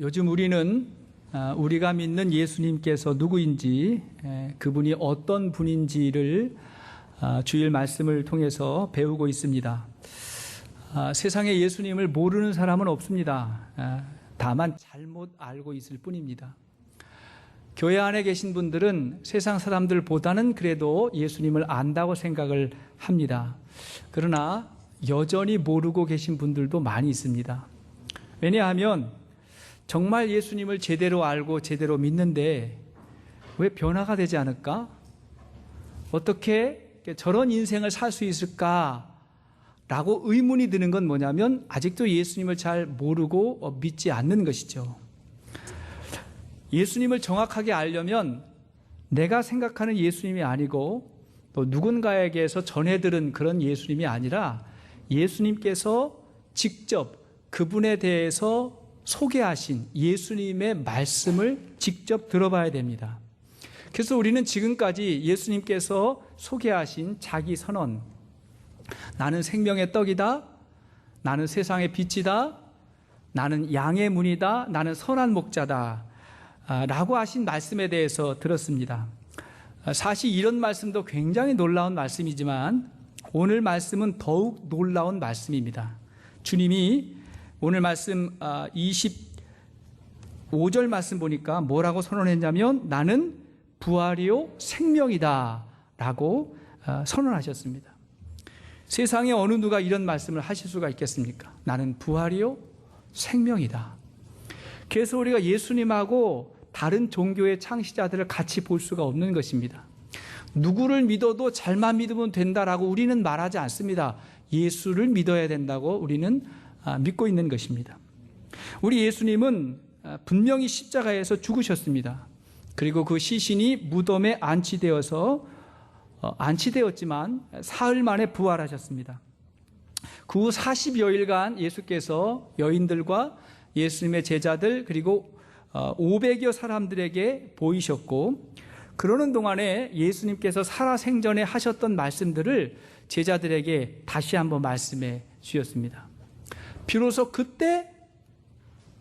요즘 우리는 우리가 믿는 예수님께서 누구인지, 그분이 어떤 분인지를 주일 말씀을 통해서 배우고 있습니다. 세상에 예수님을 모르는 사람은 없습니다. 다만 잘못 알고 있을 뿐입니다. 교회 안에 계신 분들은 세상 사람들보다는 그래도 예수님을 안다고 생각을 합니다. 그러나 여전히 모르고 계신 분들도 많이 있습니다. 왜냐하면 정말 예수님을 제대로 알고 제대로 믿는데 왜 변화가 되지 않을까? 어떻게 저런 인생을 살 수 있을까? 라고 의문이 드는 건 뭐냐면 아직도 예수님을 잘 모르고 믿지 않는 것이죠. 예수님을 정확하게 알려면 내가 생각하는 예수님이 아니고 또 누군가에게서 전해 들은 그런 예수님이 아니라 예수님께서 직접 그분에 대해서 소개하신 예수님의 말씀을 직접 들어봐야 됩니다. 그래서 우리는 지금까지 예수님께서 소개하신 자기 선언, 나는 생명의 떡이다, 나는 세상의 빛이다, 나는 양의 문이다, 나는 선한 목자다 라고 하신 말씀에 대해서 들었습니다. 사실 이런 말씀도 굉장히 놀라운 말씀이지만 오늘 말씀은 더욱 놀라운 말씀입니다. 주님이 오늘 말씀 25절 말씀 보니까 뭐라고 선언했냐면 나는 부활이요 생명이다 라고 선언하셨습니다. 세상에 어느 누가 이런 말씀을 하실 수가 있겠습니까? 나는 부활이요 생명이다. 그래서 우리가 예수님하고 다른 종교의 창시자들을 같이 볼 수가 없는 것입니다. 누구를 믿어도 잘만 믿으면 된다라고 우리는 말하지 않습니다. 예수를 믿어야 된다고 우리는 믿고 있는 것입니다. 우리 예수님은 분명히 십자가에서 죽으셨습니다. 그리고 그 시신이 무덤에 안치되었지만 사흘 만에 부활하셨습니다. 그 후 40여일간 예수께서 여인들과 예수님의 제자들 그리고 500여 사람들에게 보이셨고 그러는 동안에 예수님께서 살아생전에 하셨던 말씀들을 제자들에게 다시 한번 말씀해 주셨습니다. 비로소 그때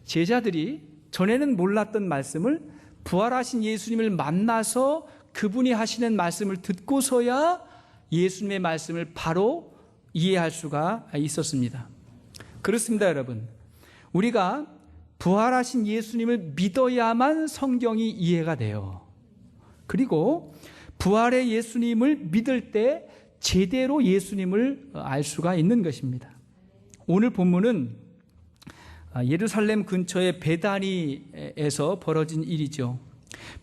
제자들이 전에는 몰랐던 말씀을 부활하신 예수님을 만나서 그분이 하시는 말씀을 듣고서야 예수님의 말씀을 바로 이해할 수가 있었습니다. 그렇습니다, 여러분. 우리가 부활하신 예수님을 믿어야만 성경이 이해가 돼요. 그리고 부활의 예수님을 믿을 때 제대로 예수님을 알 수가 있는 것입니다. 오늘 본문은 예루살렘 근처의 베다니에서 벌어진 일이죠.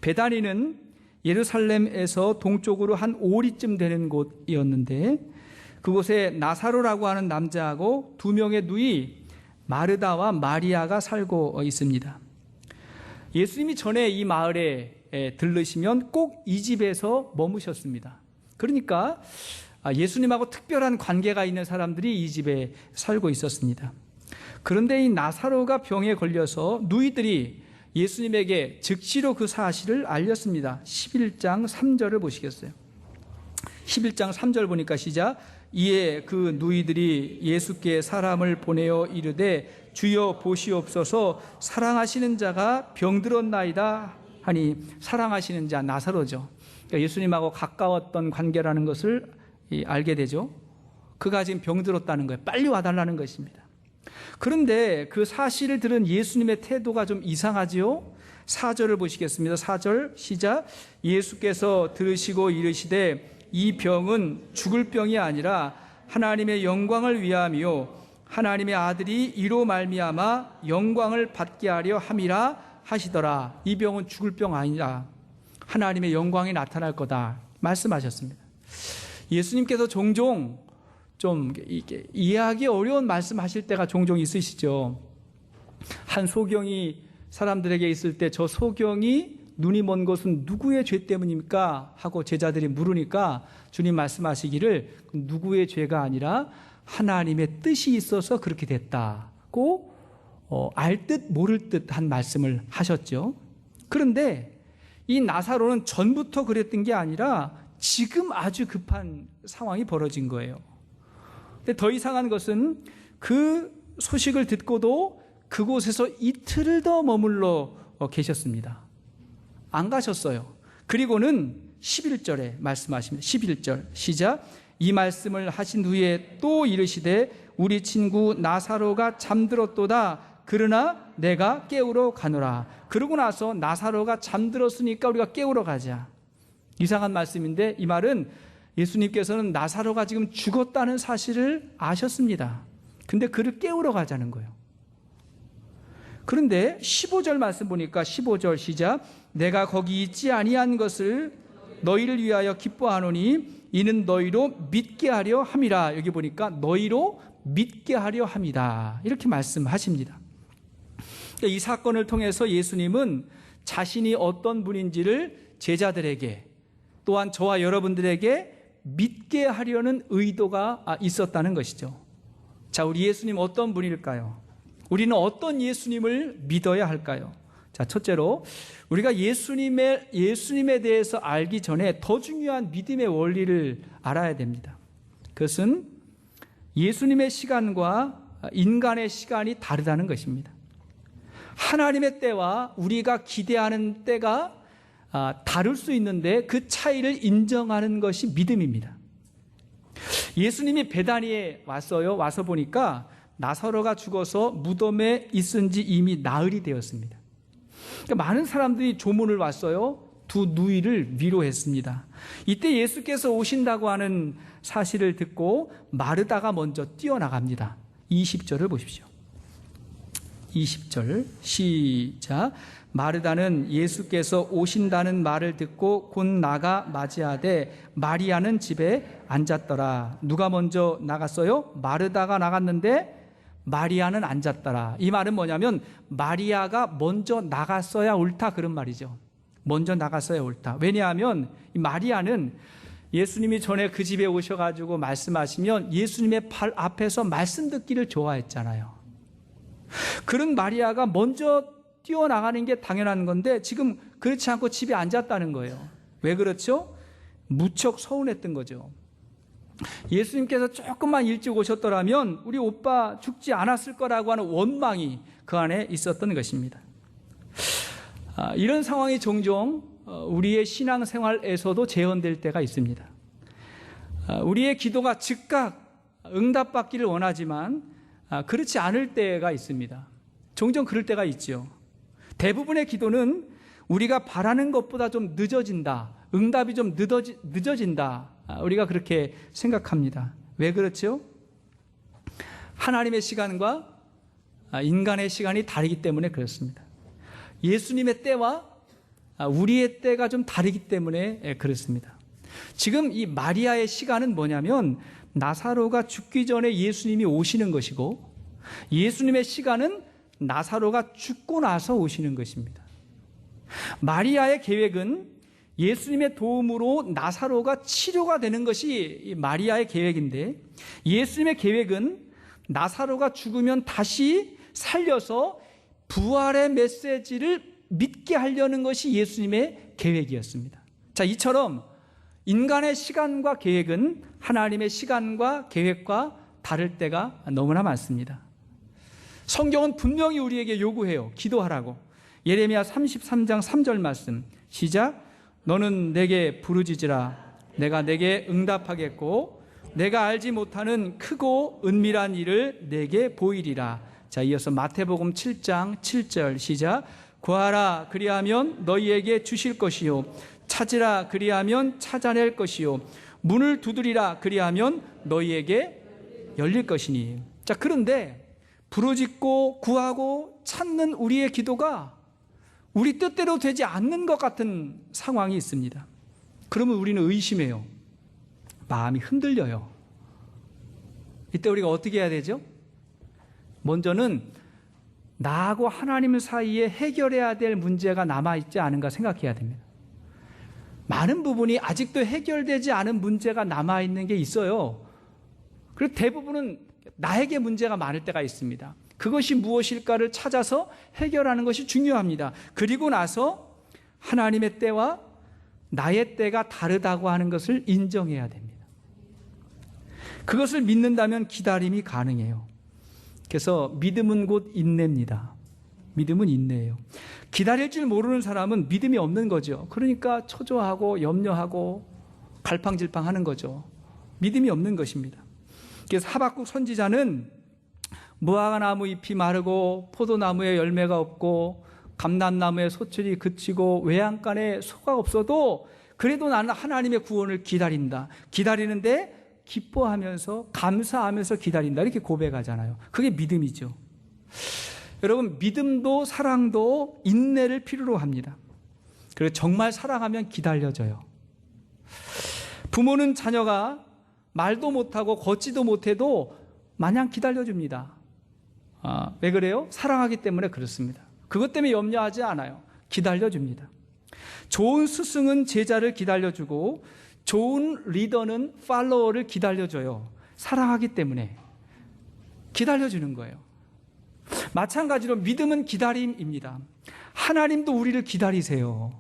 베다니는 예루살렘에서 동쪽으로 한 오리쯤 되는 곳이었는데 그곳에 나사로라고 하는 남자하고 두 명의 누이 마르다와 마리아가 살고 있습니다. 예수님이 전에 이 마을에 들르시면 꼭 이 집에서 머무셨습니다. 그러니까 예수님하고 특별한 관계가 있는 사람들이 이 집에 살고 있었습니다. 그런데 이 나사로가 병에 걸려서 누이들이 예수님에게 즉시로 그 사실을 알렸습니다. 11장 3절을 보시겠어요? 11장 3절 보니까 시작. 이에 그 누이들이 예수께 사람을 보내어 이르되 주여 보시옵소서 사랑하시는 자가 병들었나이다 하니 사랑하시는 자 나사로죠. 그러니까 예수님하고 가까웠던 관계라는 것을 알게 되죠. 그가 지금 병들었다는 거예요. 빨리 와달라는 것입니다. 그런데 그 사실을 들은 예수님의 태도가 좀 이상하지요. 4절을 보시겠습니다. 4절 시작. 예수께서 들으시고 이르시되 이 병은 죽을 병이 아니라 하나님의 영광을 위함이요 하나님의 아들이 이로 말미암아 영광을 받게 하려 함이라 하시더라. 이 병은 죽을 병 아니라 하나님의 영광이 나타날 거다 말씀하셨습니다. 예수님께서 종종 좀 이해하기 어려운 말씀하실 때가 종종 있으시죠. 한 소경이 사람들에게 있을 때 저 소경이 눈이 먼 것은 누구의 죄 때문입니까? 하고 제자들이 물으니까 주님 말씀하시기를 누구의 죄가 아니라 하나님의 뜻이 있어서 그렇게 됐다고 알 듯 모를 듯 한 말씀을 하셨죠. 그런데 이 나사로는 전부터 그랬던 게 아니라 지금 아주 급한 상황이 벌어진 거예요. 근데 더 이상한 것은 그 소식을 듣고도 그곳에서 이틀을 더 머물러 계셨습니다. 안 가셨어요. 그리고는 11절에 말씀하십니다. 11절 시작. 이 말씀을 하신 후에 또 이르시되 우리 친구 나사로가 잠들었도다. 그러나 내가 깨우러 가노라. 그러고 나서 나사로가 잠들었으니까 우리가 깨우러 가자. 이상한 말씀인데 이 말은 예수님께서는 나사로가 지금 죽었다는 사실을 아셨습니다. 근데 그를 깨우러 가자는 거예요. 그런데 15절 말씀 보니까 15절 시작. 내가 거기 있지 아니한 것을 너희를 위하여 기뻐하노니 이는 너희로 믿게 하려 함이라. 여기 보니까 너희로 믿게 하려 함이다. 이렇게 말씀하십니다. 이 사건을 통해서 예수님은 자신이 어떤 분인지를 제자들에게 또한 저와 여러분들에게 믿게 하려는 의도가 있었다는 것이죠. 자, 우리 예수님 어떤 분일까요? 우리는 어떤 예수님을 믿어야 할까요? 자, 첫째로 우리가 예수님에 대해서 알기 전에 더 중요한 믿음의 원리를 알아야 됩니다. 그것은 예수님의 시간과 인간의 시간이 다르다는 것입니다. 하나님의 때와 우리가 기대하는 때가 다를 수 있는데 그 차이를 인정하는 것이 믿음입니다. 예수님이 베다니에 왔어요. 와서 보니까 나사로가 죽어서 무덤에 있은 지 이미 나흘이 되었습니다. 그러니까 많은 사람들이 조문을 왔어요. 두 누이를 위로했습니다. 이때 예수께서 오신다고 하는 사실을 듣고 마르다가 먼저 뛰어나갑니다. 20절을 보십시오. 20절 시작. 마르다는 예수께서 오신다는 말을 듣고 곧 나가 맞이하되 마리아는 집에 앉았더라. 누가 먼저 나갔어요? 마르다가 나갔는데 마리아는 앉았더라. 이 말은 뭐냐면 마리아가 먼저 나갔어야 옳다 그런 말이죠. 먼저 나갔어야 옳다. 왜냐하면 이 마리아는 예수님이 전에 그 집에 오셔가지고 말씀하시면 예수님의 발 앞에서 말씀 듣기를 좋아했잖아요. 그런 마리아가 먼저 뛰어나가는 게 당연한 건데 지금 그렇지 않고 집에 앉았다는 거예요. 왜 그렇죠? 무척 서운했던 거죠. 예수님께서 조금만 일찍 오셨더라면 우리 오빠 죽지 않았을 거라고 하는 원망이 그 안에 있었던 것입니다. 이런 상황이 종종 우리의 신앙생활에서도 재현될 때가 있습니다. 우리의 기도가 즉각 응답받기를 원하지만 그렇지 않을 때가 있습니다. 종종 그럴 때가 있죠. 대부분의 기도는 우리가 바라는 것보다 좀 늦어진다. 응답이 좀 늦어진다. 우리가 그렇게 생각합니다. 왜 그렇죠? 하나님의 시간과 인간의 시간이 다르기 때문에 그렇습니다. 예수님의 때와 우리의 때가 좀 다르기 때문에 그렇습니다. 지금 이 마리아의 시간은 뭐냐면 나사로가 죽기 전에 예수님이 오시는 것이고 예수님의 시간은 나사로가 죽고 나서 오시는 것입니다. 마리아의 계획은 예수님의 도움으로 나사로가 치료가 되는 것이 마리아의 계획인데 예수님의 계획은 나사로가 죽으면 다시 살려서 부활의 메시지를 믿게 하려는 것이 예수님의 계획이었습니다. 자, 이처럼 인간의 시간과 계획은 하나님의 시간과 계획과 다를 때가 너무나 많습니다. 성경은 분명히 우리에게 요구해요. 기도하라고. 예레미야 33장 3절 말씀 시작. 너는 내게 부르짖으라. 내가 내게 응답하겠고 내가 알지 못하는 크고 은밀한 일을 내게 보이리라. 자, 이어서 마태복음 7장 7절 시작. 구하라 그리하면 너희에게 주실 것이요 찾으라 그리하면 찾아낼 것이요 문을 두드리라 그리하면 너희에게 열릴 것이니. 자, 그런데 부르짖고 구하고 찾는 우리의 기도가 우리 뜻대로 되지 않는 것 같은 상황이 있습니다. 그러면 우리는 의심해요. 마음이 흔들려요. 이때 우리가 어떻게 해야 되죠? 먼저는 나하고 하나님 사이에 해결해야 될 문제가 남아있지 않은가 생각해야 됩니다. 많은 부분이 아직도 해결되지 않은 문제가 남아있는 게 있어요. 그리고 대부분은 나에게 문제가 많을 때가 있습니다. 그것이 무엇일까를 찾아서 해결하는 것이 중요합니다. 그리고 나서 하나님의 때와 나의 때가 다르다고 하는 것을 인정해야 됩니다. 그것을 믿는다면 기다림이 가능해요. 그래서 믿음은 곧 인내입니다. 믿음은 인내예요. 기다릴 줄 모르는 사람은 믿음이 없는 거죠. 그러니까 초조하고 염려하고 갈팡질팡하는 거죠. 믿음이 없는 것입니다. 그래서 하박국 선지자는 무화과나무 잎이 마르고 포도나무에 열매가 없고 감람나무에 소출이 그치고 외양간에 소가 없어도 그래도 나는 하나님의 구원을 기다린다. 기다리는데 기뻐하면서 감사하면서 기다린다. 이렇게 고백하잖아요. 그게 믿음이죠. 여러분, 믿음도 사랑도 인내를 필요로 합니다. 그리고 정말 사랑하면 기다려져요. 부모는 자녀가 말도 못하고 걷지도 못해도 마냥 기다려줍니다. 왜 그래요? 사랑하기 때문에 그렇습니다. 그것 때문에 염려하지 않아요. 기다려줍니다. 좋은 스승은 제자를 기다려주고 좋은 리더는 팔로워를 기다려줘요. 사랑하기 때문에 기다려주는 거예요. 마찬가지로 믿음은 기다림입니다. 하나님도 우리를 기다리세요.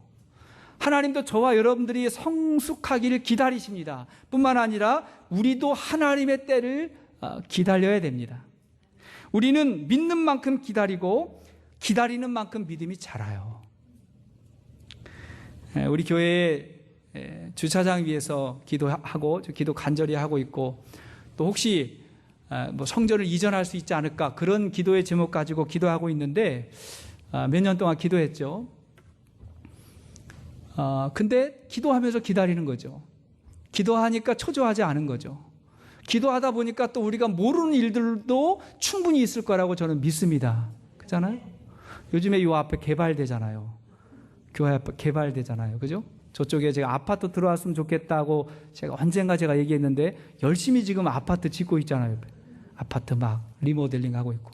하나님도 저와 여러분들이 성숙하기를 기다리십니다. 뿐만 아니라 우리도 하나님의 때를 기다려야 됩니다. 우리는 믿는 만큼 기다리고 기다리는 만큼 믿음이 자라요. 우리 교회에 주차장 위에서 기도하고 기도 간절히 하고 있고 또 혹시 뭐 성전을 이전할 수 있지 않을까 그런 기도의 제목 가지고 기도하고 있는데 몇 년 동안 기도했죠. 근데 기도하면서 기다리는 거죠. 기도하니까 초조하지 않은 거죠. 기도하다 보니까 또 우리가 모르는 일들도 충분히 있을 거라고 저는 믿습니다. 그렇잖아요? 요즘에 요 앞에 개발되잖아요. 교회 앞에 개발되잖아요. 그죠? 저쪽에 제가 아파트 들어왔으면 좋겠다고 제가 언젠가 제가 얘기했는데 열심히 지금 아파트 짓고 있잖아요. 아파트 막 리모델링 하고 있고.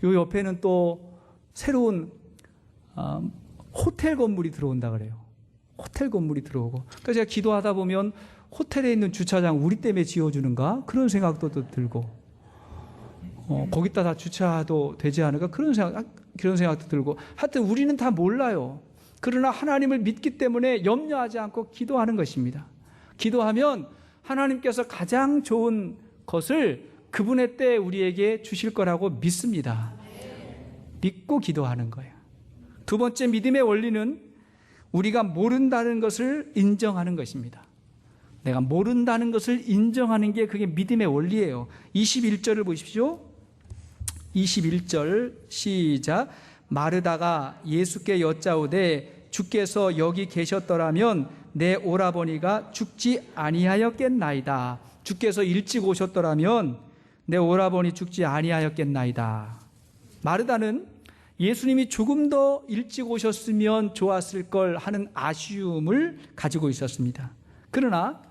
요 옆에는 또 새로운 호텔 건물이 들어온다 그래요. 호텔 건물이 들어오고. 그래서 제가 기도하다 보면 호텔에 있는 주차장 우리 때문에 지어주는가? 그런 생각도 또 들고. 거기다 다 주차도 되지 않을까? 그런 생각도 들고. 하여튼 우리는 다 몰라요. 그러나 하나님을 믿기 때문에 염려하지 않고 기도하는 것입니다. 기도하면 하나님께서 가장 좋은 것을 그분의 때에 우리에게 주실 거라고 믿습니다. 믿고 기도하는 거예요. 두 번째 믿음의 원리는 우리가 모른다는 것을 인정하는 것입니다. 내가 모른다는 것을 인정하는 게 그게 믿음의 원리예요. 21절을 보십시오. 21절 시작. 마르다가 예수께 여짜오되 주께서 여기 계셨더라면 내 오라버니가 죽지 아니하였겠나이다. 주께서 일찍 오셨더라면 내 오라버니 죽지 아니하였겠나이다. 마르다는 예수님이 조금 더 일찍 오셨으면 좋았을 걸 하는 아쉬움을 가지고 있었습니다. 그러나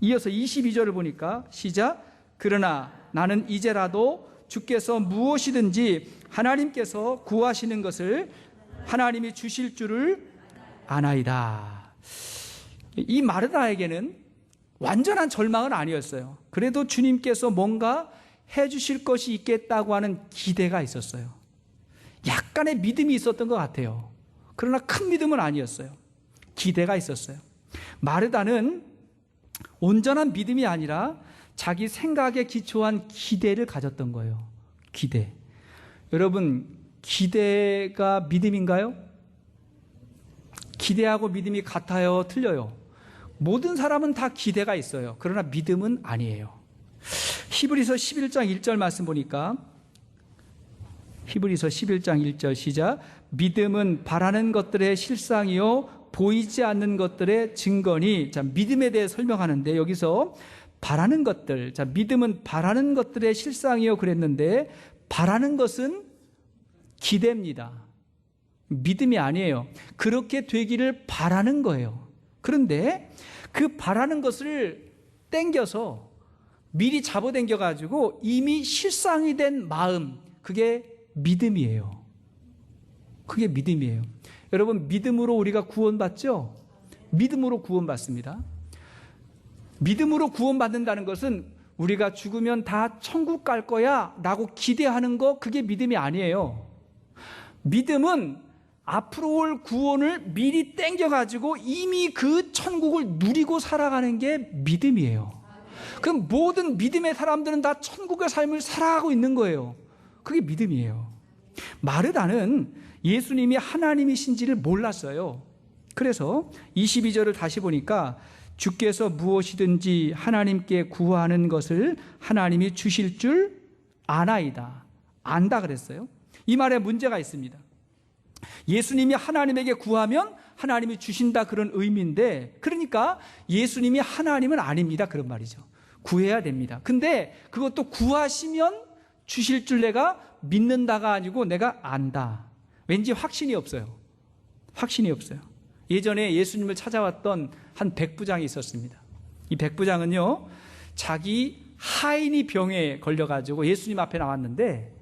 이어서 22절을 보니까 시작. 그러나 나는 이제라도 주께서 무엇이든지 하나님께서 구하시는 것을 하나님이 주실 줄을 아나이다. 이 마르다에게는 완전한 절망은 아니었어요. 그래도 주님께서 뭔가 해주실 것이 있겠다고 하는 기대가 있었어요. 약간의 믿음이 있었던 것 같아요. 그러나 큰 믿음은 아니었어요. 기대가 있었어요. 마르다는 온전한 믿음이 아니라 자기 생각에 기초한 기대를 가졌던 거예요. 기대. 여러분, 기대가 믿음인가요? 기대하고 믿음이 같아요? 틀려요? 모든 사람은 다 기대가 있어요. 그러나 믿음은 아니에요. 히브리서 11장 1절 말씀 보니까 히브리서 11장 1절 시작. 믿음은 바라는 것들의 실상이요 보이지 않는 것들의 증거니. 자, 믿음에 대해 설명하는데 여기서 바라는 것들. 자, 믿음은 바라는 것들의 실상이요 그랬는데 바라는 것은 기대입니다. 믿음이 아니에요. 그렇게 되기를 바라는 거예요. 그런데 그 바라는 것을 땡겨서 미리 잡아당겨 가지고 이미 실상이 된 마음, 그게 믿음이에요. 그게 믿음이에요. 여러분, 믿음으로 우리가 구원받죠? 믿음으로 구원받습니다. 믿음으로 구원받는다는 것은 우리가 죽으면 다 천국 갈 거야 라고 기대하는 거, 그게 믿음이 아니에요. 믿음은 앞으로 올 구원을 미리 땡겨가지고 이미 그 천국을 누리고 살아가는 게 믿음이에요. 그럼 모든 믿음의 사람들은 다 천국의 삶을 살아가고 있는 거예요. 그게 믿음이에요. 마르다는 예수님이 하나님이신지를 몰랐어요. 그래서 22절을 다시 보니까 주께서 무엇이든지 하나님께 구하는 것을 하나님이 주실 줄 아나이다. 안다 그랬어요. 이 말에 문제가 있습니다. 예수님이 하나님에게 구하면 하나님이 주신다 그런 의미인데, 그러니까 예수님이 하나님은 아닙니다 그런 말이죠. 구해야 됩니다. 근데 그것도 구하시면 주실 줄 내가 믿는다가 아니고 내가 안다. 왠지 확신이 없어요. 확신이 없어요. 예전에 예수님을 찾아왔던 한 백부장이 있었습니다. 이 백부장은요, 자기 하인이 병에 걸려가지고 예수님 앞에 나왔는데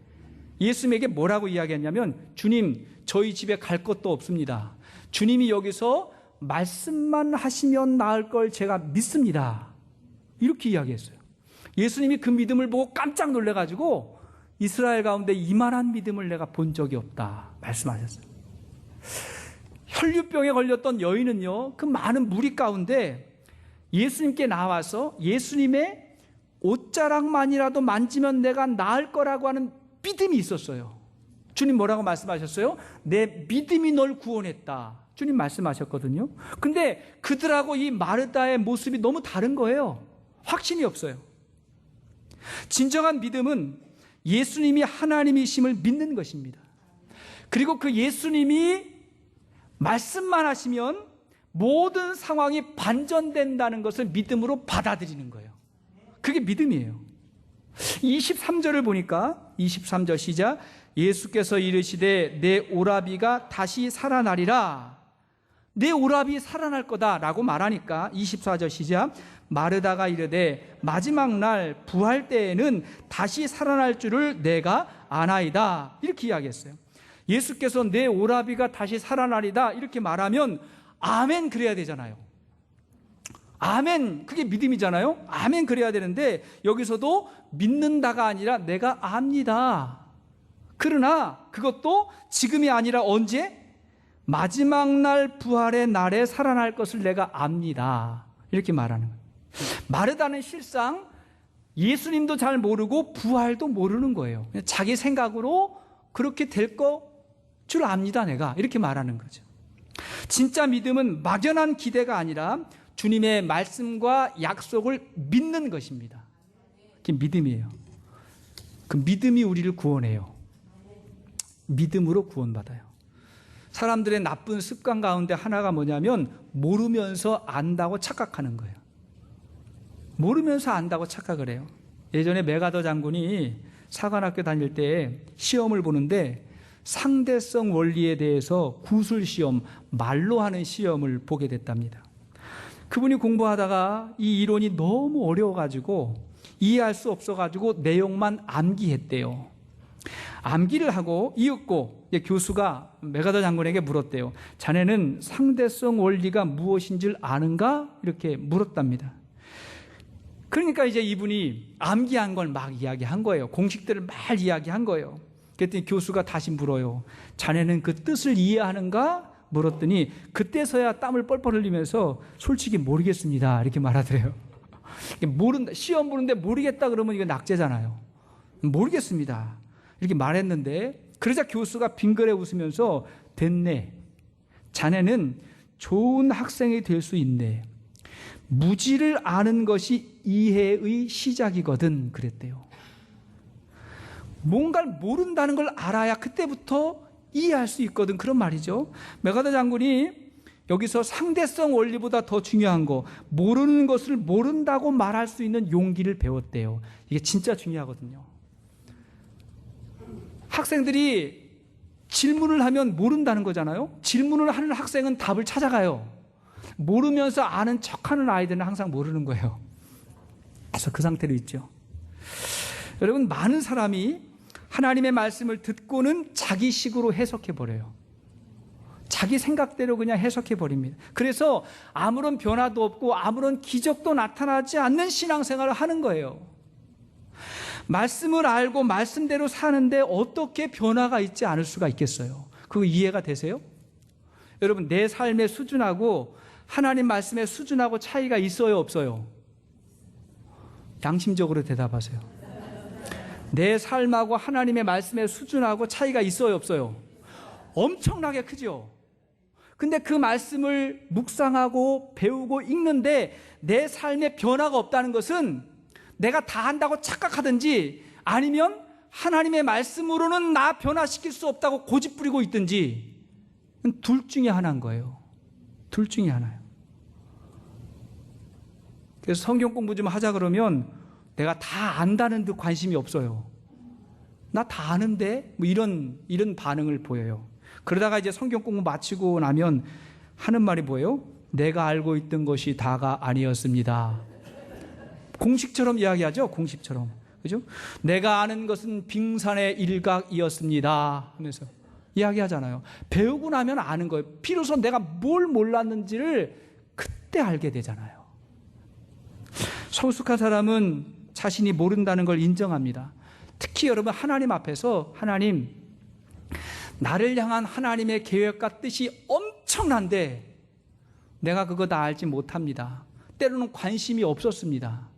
예수님에게 뭐라고 이야기했냐면, 주님, 저희 집에 갈 것도 없습니다. 주님이 여기서 말씀만 하시면 나을 걸 제가 믿습니다. 이렇게 이야기했어요. 예수님이 그 믿음을 보고 깜짝 놀래가지고 이스라엘 가운데 이만한 믿음을 내가 본 적이 없다 말씀하셨어요. 혈류병에 걸렸던 여인은요, 그 많은 무리 가운데 예수님께 나와서 예수님의 옷자락만이라도 만지면 내가 나을 거라고 하는 믿음이 있었어요. 주님 뭐라고 말씀하셨어요? 내 믿음이 널 구원했다. 주님 말씀하셨거든요. 근데 그들하고 이 마르다의 모습이 너무 다른 거예요. 확신이 없어요. 진정한 믿음은 예수님이 하나님이심을 믿는 것입니다. 그리고 그 예수님이 말씀만 하시면 모든 상황이 반전된다는 것을 믿음으로 받아들이는 거예요. 그게 믿음이에요. 23절을 보니까 23절 시작. 예수께서 이르시되 내 오라비가 다시 살아나리라. 내 오라비 살아날 거다라고 말하니까 24절 시작. 마르다가 이르되 마지막 날 부활 때에는 다시 살아날 줄을 내가 아나이다. 이렇게 이야기했어요. 예수께서 내 오라비가 다시 살아나리다 이렇게 말하면 아멘 그래야 되잖아요. 아멘, 그게 믿음이잖아요. 아멘 그래야 되는데 여기서도 믿는다가 아니라 내가 압니다. 그러나 그것도 지금이 아니라 언제? 마지막 날 부활의 날에 살아날 것을 내가 압니다. 이렇게 말하는 거예요. 마르다는 실상 예수님도 잘 모르고 부활도 모르는 거예요. 자기 생각으로 그렇게 될 거 줄 압니다 내가. 이렇게 말하는 거죠. 진짜 믿음은 막연한 기대가 아니라 주님의 말씀과 약속을 믿는 것입니다. 그게 믿음이에요. 그 믿음이 우리를 구원해요. 믿음으로 구원받아요. 사람들의 나쁜 습관 가운데 하나가 뭐냐면 모르면서 안다고 착각하는 거예요. 모르면서 안다고 착각을 해요. 예전에 메가더 장군이 사관학교 다닐 때 시험을 보는데 상대성 원리에 대해서 구술시험, 말로 하는 시험을 보게 됐답니다. 그분이 공부하다가 이 이론이 너무 어려워가지고 이해할 수 없어가지고 내용만 암기했대요. 암기를 하고 이윽고 교수가 메가더 장군에게 물었대요. 자네는 상대성 원리가 무엇인 줄 아는가? 이렇게 물었답니다. 그러니까 이제 이분이 암기한 걸 막 이야기한 거예요. 공식들을 막 이야기한 거예요. 그랬더니 교수가 다시 물어요. 자네는 그 뜻을 이해하는가? 물었더니 그때서야 땀을 뻘뻘 흘리면서 솔직히 모르겠습니다. 이렇게 말하더래요. 모른다, 시험 보는데 모르겠다 그러면 이거 낙제잖아요. 모르겠습니다. 이렇게 말했는데 그러자 교수가 빙그레 웃으면서 됐네. 자네는 좋은 학생이 될 수 있네. 무지를 아는 것이 이해의 시작이거든. 그랬대요. 뭔가를 모른다는 걸 알아야 그때부터 이해할 수 있거든. 그런 말이죠. 메가더 장군이 여기서 상대성 원리보다 더 중요한 거, 모르는 것을 모른다고 말할 수 있는 용기를 배웠대요. 이게 진짜 중요하거든요. 학생들이 질문을 하면 모른다는 거잖아요. 질문을 하는 학생은 답을 찾아가요. 모르면서 아는 척하는 아이들은 항상 모르는 거예요. 그래서 그 상태로 있죠. 여러분, 많은 사람이 하나님의 말씀을 듣고는 자기식으로 해석해버려요. 자기 생각대로 그냥 해석해버립니다. 그래서 아무런 변화도 없고 아무런 기적도 나타나지 않는 신앙생활을 하는 거예요. 말씀을 알고 말씀대로 사는데 어떻게 변화가 있지 않을 수가 있겠어요? 그거 이해가 되세요? 여러분, 내 삶의 수준하고 하나님 말씀의 수준하고 차이가 있어요, 없어요? 양심적으로 대답하세요. 내 삶하고 하나님의 말씀의 수준하고 차이가 있어요, 없어요? 엄청나게 크죠. 근데 그 말씀을 묵상하고 배우고 읽는데 내 삶에 변화가 없다는 것은 내가 다 한다고 착각하든지 아니면 하나님의 말씀으로는 나 변화시킬 수 없다고 고집부리고 있든지 둘 중에 하나인 거예요. 둘 중에 하나예요. 그래서 성경 공부 좀 하자 그러면 내가 다 안다는 듯 관심이 없어요. 나 다 아는데 뭐 이런 반응을 보여요. 그러다가 이제 성경 공부 마치고 나면 하는 말이 뭐예요? 내가 알고 있던 것이 다가 아니었습니다. 공식처럼 이야기하죠. 공식처럼. 그죠? 내가 아는 것은 빙산의 일각이었습니다 하면서 이야기하잖아요. 배우고 나면 아는 거예요. 비로소 내가 뭘 몰랐는지를 그때 알게 되잖아요. 성숙한 사람은 자신이 모른다는 걸 인정합니다. 특히 여러분 하나님 앞에서 하나님, 나를 향한 하나님의 계획과 뜻이 엄청난데 내가 그거 다 알지 못합니다. 때로는 관심이 없었습니다.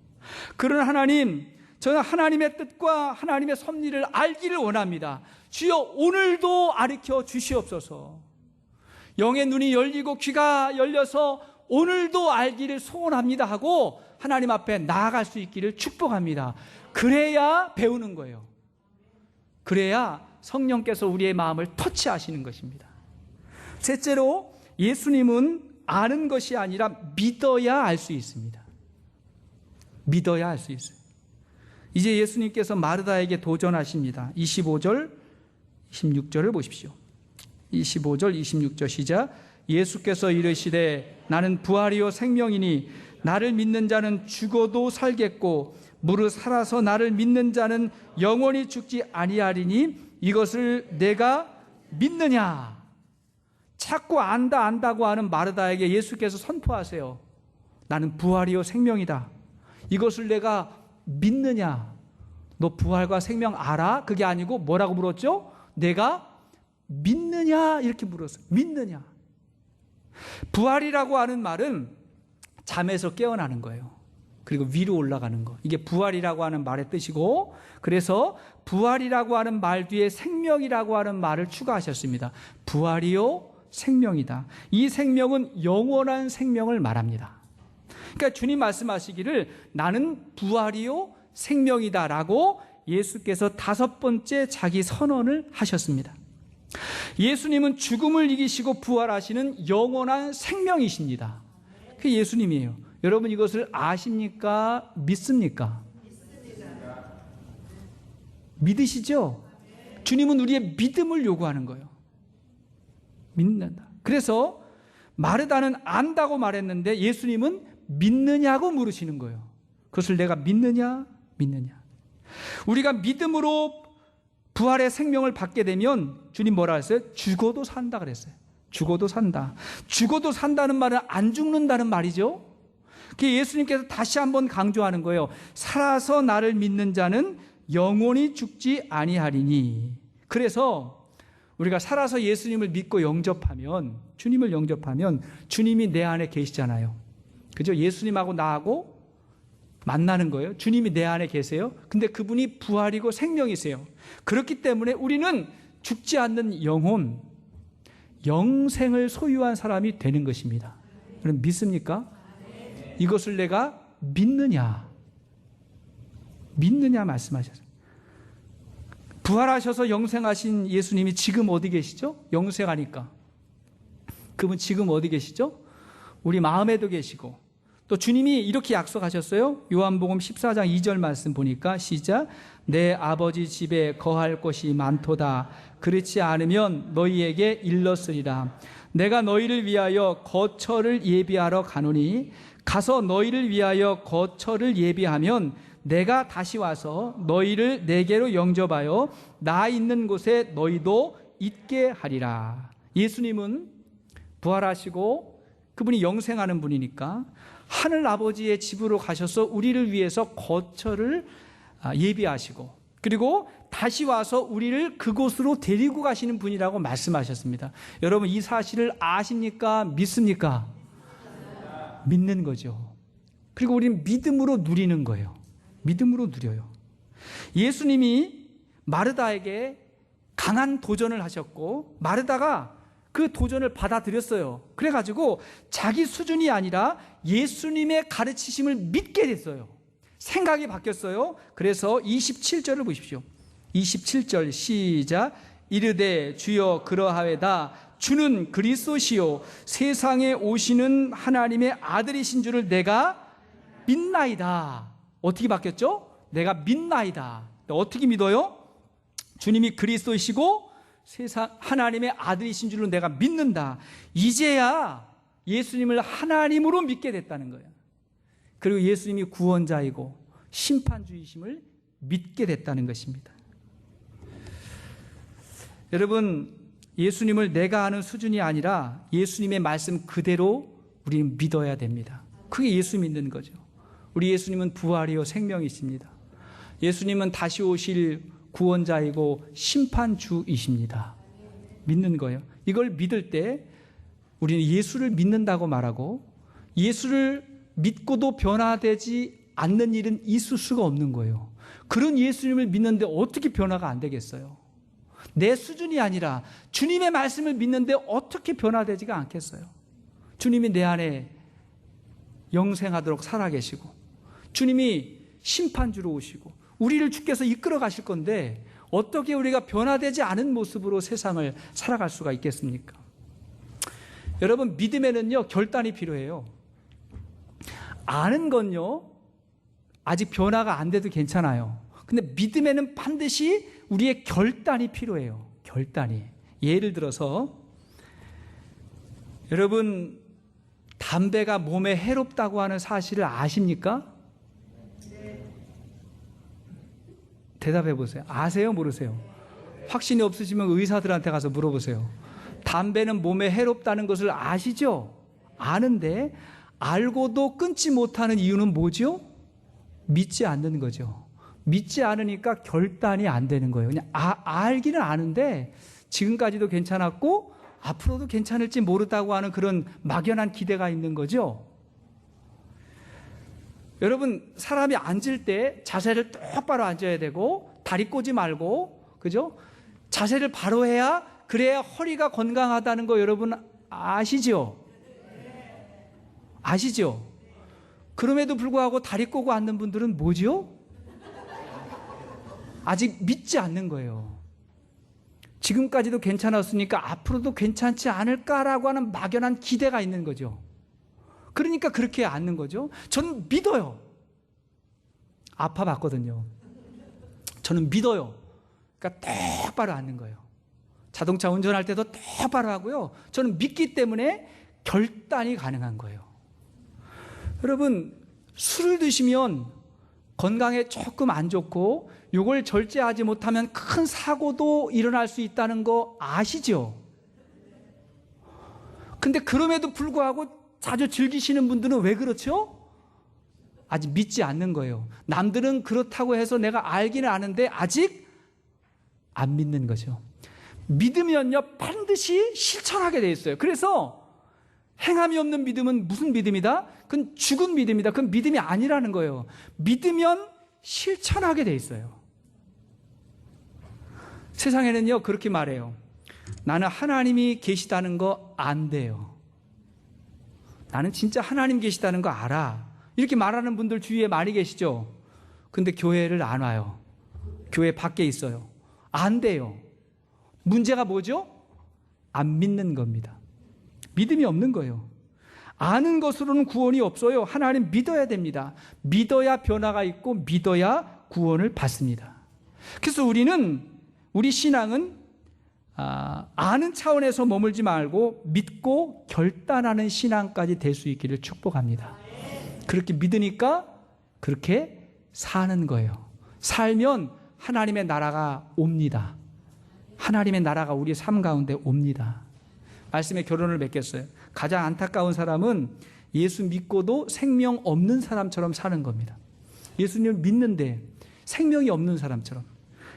그러나 하나님, 저는 하나님의 뜻과 하나님의 섭리를 알기를 원합니다. 주여 오늘도 가르쳐 주시옵소서. 영의 눈이 열리고 귀가 열려서 오늘도 알기를 소원합니다 하고 하나님 앞에 나아갈 수 있기를 축복합니다. 그래야 배우는 거예요. 그래야 성령께서 우리의 마음을 터치하시는 것입니다. 셋째로 예수님은 아는 것이 아니라 믿어야 알 수 있습니다. 믿어야 알 수 있어요. 이제 예수님께서 마르다에게 도전하십니다. 25절, 26절을 보십시오. 25절, 26절 시작. 예수께서 이르시되 나는 부활이요 생명이니 나를 믿는 자는 죽어도 살겠고 무릇 살아서 나를 믿는 자는 영원히 죽지 아니하리니 이것을 내가 믿느냐. 자꾸 안다고 하는 마르다에게 예수께서 선포하세요. 나는 부활이요 생명이다. 이것을 내가 믿느냐. 너 부활과 생명 알아? 그게 아니고 뭐라고 물었죠? 내가 믿느냐 이렇게 물었어요. 믿느냐. 부활이라고 하는 말은 잠에서 깨어나는 거예요. 그리고 위로 올라가는 거. 이게 부활이라고 하는 말의 뜻이고, 그래서 부활이라고 하는 말 뒤에 생명이라고 하는 말을 추가하셨습니다. 부활이요 생명이다. 이 생명은 영원한 생명을 말합니다. 그러니까 주님 말씀하시기를 나는 부활이요 생명이다 라고 예수께서 5번째 자기 선언을 하셨습니다. 예수님은 죽음을 이기시고 부활하시는 영원한 생명이십니다. 그게 예수님이에요. 여러분 이것을 아십니까? 믿습니까? 믿으시죠? 주님은 우리의 믿음을 요구하는 거예요. 믿는다. 그래서 마르다는 안다고 말했는데 예수님은 믿느냐고 물으시는 거예요. 그것을 내가 믿느냐? 우리가 믿음으로 부활의 생명을 받게 되면 주님 뭐라 했어요? 죽어도 산다 그랬어요. 죽어도 산다. 죽어도 산다는 말은 안 죽는다는 말이죠. 그게 예수님께서 다시 한번 강조하는 거예요. 살아서 나를 믿는 자는 영원히 죽지 아니하리니. 그래서 우리가 살아서 예수님을 믿고 영접하면, 주님을 영접하면 주님이 내 안에 계시잖아요. 그죠? 예수님하고 나하고 만나는 거예요. 주님이 내 안에 계세요. 근데 그분이 부활이고 생명이세요. 그렇기 때문에 우리는 죽지 않는 영혼, 영생을 소유한 사람이 되는 것입니다. 그럼 믿습니까? 이것을 내가 믿느냐 말씀하셨어요. 부활하셔서 영생하신 예수님이 지금 어디 계시죠? 영생하니까. 그분 지금 어디 계시죠? 우리 마음에도 계시고, 또 주님이 이렇게 약속하셨어요. 요한복음 14장 2절 말씀 보니까 시작. 내 아버지 집에 거할 곳이 많도다. 그렇지 않으면 너희에게 일렀으리라. 내가 너희를 위하여 거처를 예비하러 가노니 가서 너희를 위하여 거처를 예비하면 내가 다시 와서 너희를 내게로 영접하여 나 있는 곳에 너희도 있게 하리라. 예수님은 부활하시고 그분이 영생하는 분이니까 하늘 아버지의 집으로 가셔서 우리를 위해서 거처를 예비하시고, 그리고 다시 와서 우리를 그곳으로 데리고 가시는 분이라고 말씀하셨습니다. 여러분 이 사실을 아십니까? 믿습니까? 믿는 거죠. 그리고 우리는 믿음으로 누리는 거예요. 믿음으로 누려요. 예수님이 마르다에게 강한 도전을 하셨고 마르다가 그 도전을 받아들였어요. 그래가지고 자기 수준이 아니라 예수님의 가르치심을 믿게 됐어요. 생각이 바뀌었어요. 그래서 27절을 보십시오. 27절 시작. 이르되 주여 그러하외다. 주는 그리스도시요 세상에 오시는 하나님의 아들이신 줄을 내가 믿나이다. 어떻게 바뀌었죠? 내가 믿나이다. 어떻게 믿어요? 주님이 그리스도이시고 세상 하나님의 아들이신 줄로 내가 믿는다. 이제야 예수님을 하나님으로 믿게 됐다는 거예요. 그리고 예수님이 구원자이고 심판주이심을 믿게 됐다는 것입니다. 여러분, 예수님을 내가 아는 수준이 아니라 예수님의 말씀 그대로 우리는 믿어야 됩니다. 그게 예수 믿는 거죠. 우리 예수님은 부활이요 생명이십니다. 예수님은 다시 오실 구원자이고 심판주이십니다. 믿는 거예요. 이걸 믿을 때 우리는 예수를 믿는다고 말하고 예수를 믿고도 변화되지 않는 일은 있을 수가 없는 거예요. 그런 예수님을 믿는데 어떻게 변화가 안 되겠어요? 내 수준이 아니라 주님의 말씀을 믿는데 어떻게 변화되지가 않겠어요? 주님이 내 안에 영생하도록 살아계시고 주님이 심판주로 오시고 우리를 주께서 이끌어 가실 건데 어떻게 우리가 변화되지 않은 모습으로 세상을 살아갈 수가 있겠습니까? 여러분, 믿음에는요 결단이 필요해요. 아는 건요 아직 변화가 안 돼도 괜찮아요. 근데 믿음에는 반드시 우리의 결단이 필요해요. 결단이. 예를 들어서 여러분, 담배가 몸에 해롭다고 하는 사실을 아십니까? 대답해 보세요. 아세요? 모르세요? 확신이 없으시면 의사들한테 가서 물어보세요. 담배는 몸에 해롭다는 것을 아시죠? 아는데 알고도 끊지 못하는 이유는 뭐죠? 믿지 않는 거죠. 믿지 않으니까 결단이 안 되는 거예요. 그냥 알기는 아는데 지금까지도 괜찮았고 앞으로도 괜찮을지 모르다고 하는 그런 막연한 기대가 있는 거죠. 여러분, 사람이 앉을 때 자세를 똑바로 앉아야 되고 다리 꼬지 말고, 그죠? 자세를 바로 해야, 그래야 허리가 건강하다는 거 여러분 아시죠? 아시죠? 그럼에도 불구하고 다리 꼬고 앉는 분들은 뭐죠? 아직 믿지 않는 거예요. 지금까지도 괜찮았으니까 앞으로도 괜찮지 않을까라고 하는 막연한 기대가 있는 거죠. 그러니까 그렇게 앉는 거죠. 저는 믿어요. 아파봤거든요. 저는 믿어요. 그러니까 똑바로 앉는 거예요. 자동차 운전할 때도 똑바로 하고요. 저는 믿기 때문에 결단이 가능한 거예요. 여러분, 술을 드시면 건강에 조금 안 좋고 이걸 절제하지 못하면 큰 사고도 일어날 수 있다는 거 아시죠? 근데 그럼에도 불구하고 자주 즐기시는 분들은 왜 그렇죠? 아직 믿지 않는 거예요. 남들은 그렇다고 해서 내가 알기는 아는데 아직 안 믿는 거죠. 믿으면요 반드시 실천하게 돼 있어요. 그래서 행함이 없는 믿음은 무슨 믿음이다? 그건 죽은 믿음이다. 그건 믿음이 아니라는 거예요. 믿으면 실천하게 돼 있어요. 세상에는요 그렇게 말해요. 나는 하나님이 계시다는 거 안 돼요. 나는 진짜 하나님 계시다는 거 알아. 이렇게 말하는 분들 주위에 많이 계시죠? 근데 교회를 안 와요. 교회 밖에 있어요. 안 돼요. 문제가 뭐죠? 안 믿는 겁니다. 믿음이 없는 거예요. 아는 것으로는 구원이 없어요. 하나님 믿어야 됩니다. 믿어야 변화가 있고 믿어야 구원을 받습니다. 그래서 우리 신앙은 아는 차원에서 머물지 말고 믿고 결단하는 신앙까지 될 수 있기를 축복합니다. 그렇게 믿으니까 그렇게 사는 거예요. 살면 하나님의 나라가 옵니다. 하나님의 나라가 우리의 삶 가운데 옵니다. 말씀에 결론을 맺겠어요. 가장 안타까운 사람은 예수 믿고도 생명 없는 사람처럼 사는 겁니다. 예수님을 믿는데 생명이 없는 사람처럼.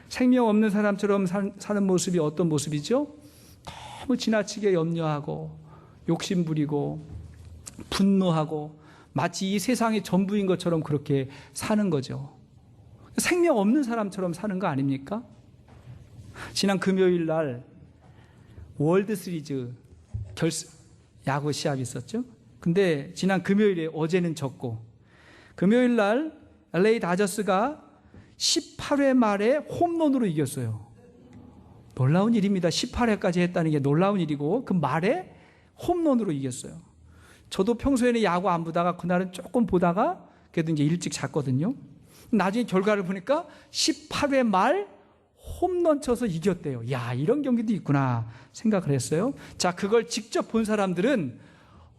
생명 없는 사람처럼 사는 모습이 어떤 모습이죠? 너무 지나치게 염려하고 욕심 부리고 분노하고 마치 이 세상의 전부인 것처럼 그렇게 사는 거죠. 생명 없는 사람처럼 사는 거 아닙니까? 지난 금요일 날 월드 시리즈 야구 시합이 있었죠. 근데 지난 금요일에 어제는 졌고, 금요일 날 LA 다저스가 18회 말에 홈런으로 이겼어요. 놀라운 일입니다. 18회까지 했다는 게 놀라운 일이고, 그 말에 홈런으로 이겼어요. 저도 평소에는 야구 안 보다가 그날은 조금 보다가 그래도 이제 일찍 잤거든요. 나중에 결과를 보니까 18회 말 홈런 쳐서 이겼대요. 야, 이런 경기도 있구나 생각을 했어요. 자, 그걸 직접 본 사람들은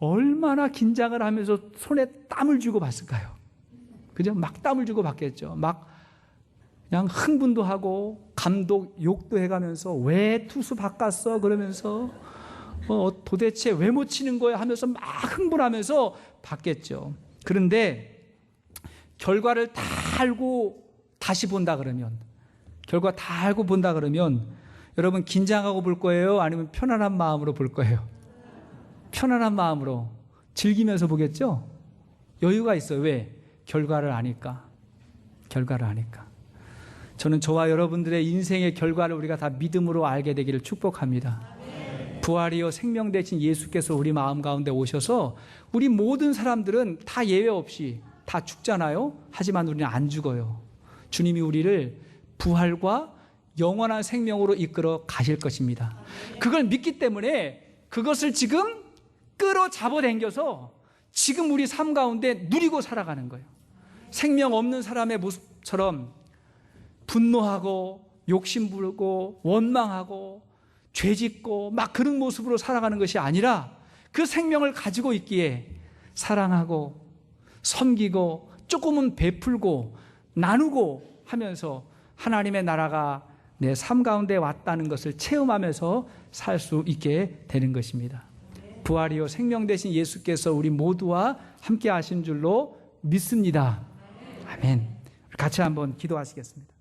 얼마나 긴장을 하면서 손에 땀을 쥐고 봤을까요? 그죠? 막 땀을 쥐고 봤겠죠. 막 그냥 흥분도 하고 감독 욕도 해가면서 왜 투수 바꿨어? 그러면서 도대체 왜 못 치는 거야? 하면서 막 흥분하면서 봤겠죠. 그런데 결과를 다 알고 다시 본다 그러면, 결과 다 알고 본다 그러면 여러분 긴장하고 볼 거예요? 아니면 편안한 마음으로 볼 거예요? 편안한 마음으로 즐기면서 보겠죠? 여유가 있어요. 왜? 결과를 아니까. 결과를 아니까. 저는 저와 여러분들의 인생의 결과를 우리가 다 믿음으로 알게 되기를 축복합니다. 부활이요 생명 되신 예수께서 우리 마음 가운데 오셔서 우리 모든 사람들은 다 예외 없이 다 죽잖아요. 하지만 우리는 안 죽어요. 주님이 우리를 부활과 영원한 생명으로 이끌어 가실 것입니다. 그걸 믿기 때문에 그것을 지금 끌어잡아당겨서 지금 우리 삶 가운데 누리고 살아가는 거예요. 생명 없는 사람의 모습처럼 분노하고 욕심부리고 원망하고 죄짓고 막 그런 모습으로 살아가는 것이 아니라 그 생명을 가지고 있기에 사랑하고 섬기고 조금은 베풀고 나누고 하면서 하나님의 나라가 내 삶 가운데 왔다는 것을 체험하면서 살 수 있게 되는 것입니다. 부활이요 생명 되신 예수께서 우리 모두와 함께 하신 줄로 믿습니다. 아멘. 같이 한번 기도하시겠습니다.